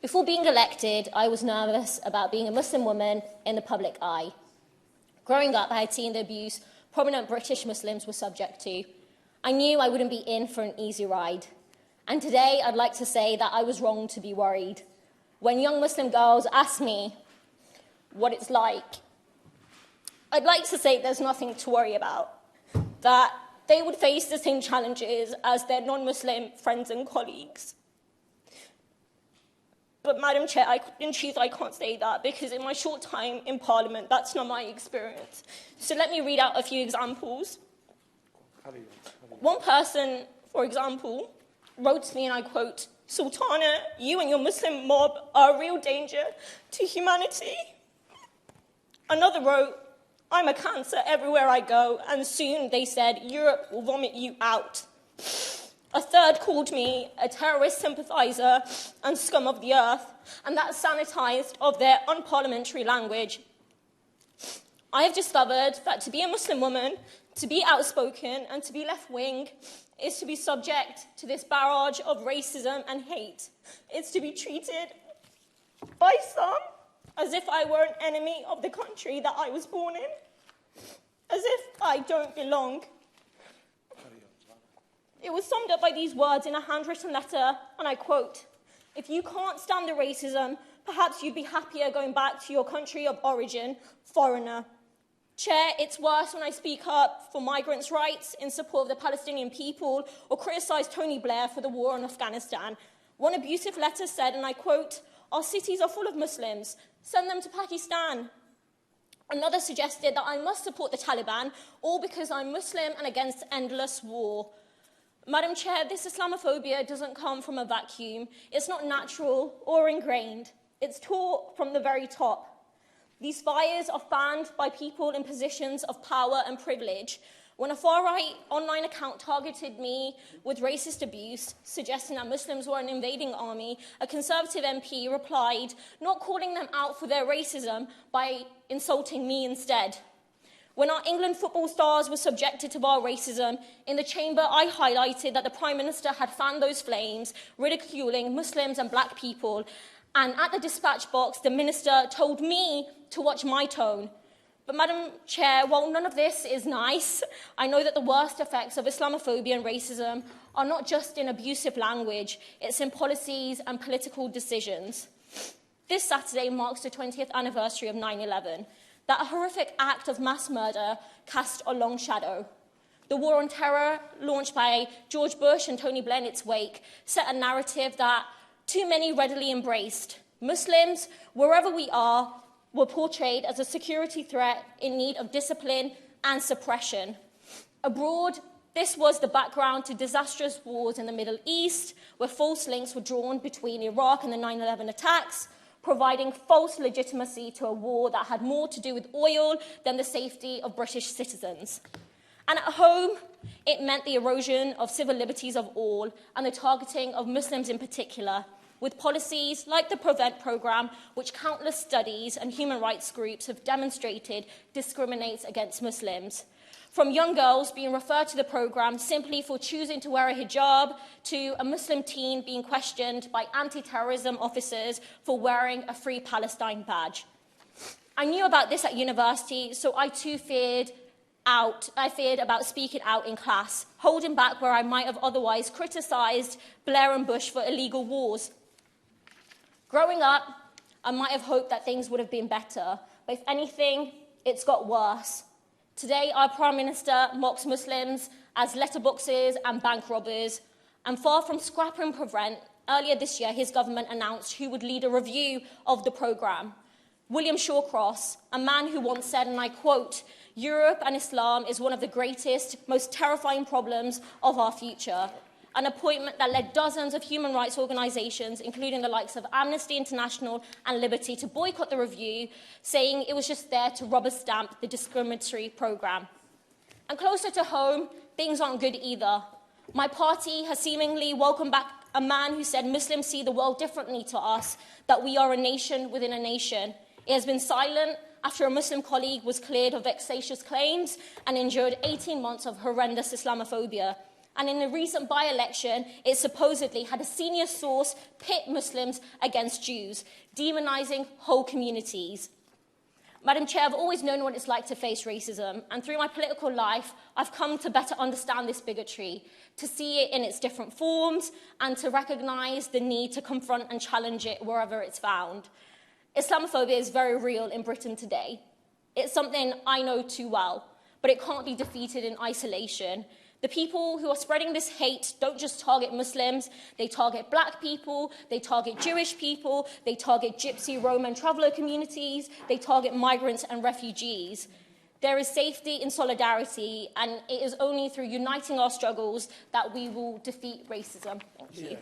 Before being elected, I was nervous about being a Muslim woman in the public eye. Growing up, I had seen the abuse prominent British Muslims were subject to. I knew I wouldn't be in for an easy ride. And today, I'd like to say that I was wrong to be worried. When young Muslim girls ask me what it's like, I'd like to say there's nothing to worry about, that they would face the same challenges as their non-Muslim friends and colleagues. But, Madam Chair, in truth, I can't say that because in my short time in Parliament, that's not my experience. So let me read out a few examples. One person, for example, wrote to me, and I quote, "Sultana, you and your Muslim mob are a real danger to humanity." Another wrote, "I'm a cancer everywhere I go, and soon," they said, "Europe will vomit you out." A third called me a terrorist sympathiser and scum of the earth, and that's sanitised of their unparliamentary language. I have discovered that to be a Muslim woman, to be outspoken and to be left-wing is to be subject to this barrage of racism and hate. It's to be treated by some as if I were an enemy of the country that I was born in, as if I don't belong. It was summed up by these words in a handwritten letter, and I quote, "If you can't stand the racism, perhaps you'd be happier going back to your country of origin, foreigner." Chair, it's worse when I speak up for migrants' rights in support of the Palestinian people or criticise Tony Blair for the war on Afghanistan. One abusive letter said, and I quote, "Our cities are full of Muslims. Send them to Pakistan." Another suggested that I must support the Taliban, all because I'm Muslim and against endless war. Madam Chair, this Islamophobia doesn't come from a vacuum. It's not natural or ingrained. It's taught from the very top. These fires are fanned by people in positions of power and privilege. When a far-right online account targeted me with racist abuse, suggesting that Muslims were an invading army, a Conservative MP replied, not calling them out for their racism, by insulting me instead. When our England football stars were subjected to our racism, in the chamber I highlighted that the Prime Minister had fanned those flames, ridiculing Muslims and black people. And at the dispatch box, the Minister told me to watch my tone. But, Madam Chair, while none of this is nice, I know that the worst effects of Islamophobia and racism are not just in abusive language, it's in policies and political decisions. This Saturday marks the 20th anniversary of 9/11. That horrific act of mass murder cast a long shadow. The war on terror, launched by George Bush and Tony Blair in its wake, set a narrative that too many readily embraced. Muslims, wherever we are, were portrayed as a security threat in need of discipline and suppression. Abroad, this was the background to disastrous wars in the Middle East, where false links were drawn between Iraq and the 9/11 attacks, providing false legitimacy to a war that had more to do with oil than the safety of British citizens. And at home, it meant the erosion of civil liberties of all and the targeting of Muslims in particular, with policies like the Prevent programme, which countless studies and human rights groups have demonstrated discriminates against Muslims. From young girls being referred to the programme simply for choosing to wear a hijab, to a Muslim teen being questioned by anti-terrorism officers for wearing a Free Palestine badge. I knew about this at university, so I too feared about speaking out in class, holding back where I might have otherwise criticised Blair and Bush for illegal wars. Growing up, I might have hoped that things would have been better, but if anything, it's got worse. Today, our Prime Minister mocks Muslims as letterboxes and bank robbers, and far from scrapping Prevent, earlier this year his government announced who would lead a review of the programme. William Shawcross, a man who once said, and I quote, "Europe and Islam is one of the greatest, most terrifying problems of our future." An appointment that led dozens of human rights organisations, including the likes of Amnesty International and Liberty, to boycott the review, saying it was just there to rubber stamp the discriminatory programme. And closer to home, things aren't good either. My party has seemingly welcomed back a man who said Muslims see the world differently to us, that we are a nation within a nation. It has been silent after a Muslim colleague was cleared of vexatious claims and endured 18 months of horrendous Islamophobia. And in a recent by-election, it supposedly had a senior source pit Muslims against Jews, demonizing whole communities. Madam Chair, I've always known what it's like to face racism, and through my political life, I've come to better understand this bigotry, to see it in its different forms, and to recognise the need to confront and challenge it wherever it's found. Islamophobia is very real in Britain today. It's something I know too well, but it can't be defeated in isolation. The people who are spreading this hate don't just target Muslims, they target black people, they target Jewish people, they target Gypsy, Roma and traveller communities, they target migrants and refugees. There is safety in solidarity, and it is only through uniting our struggles that we will defeat racism. Thank you.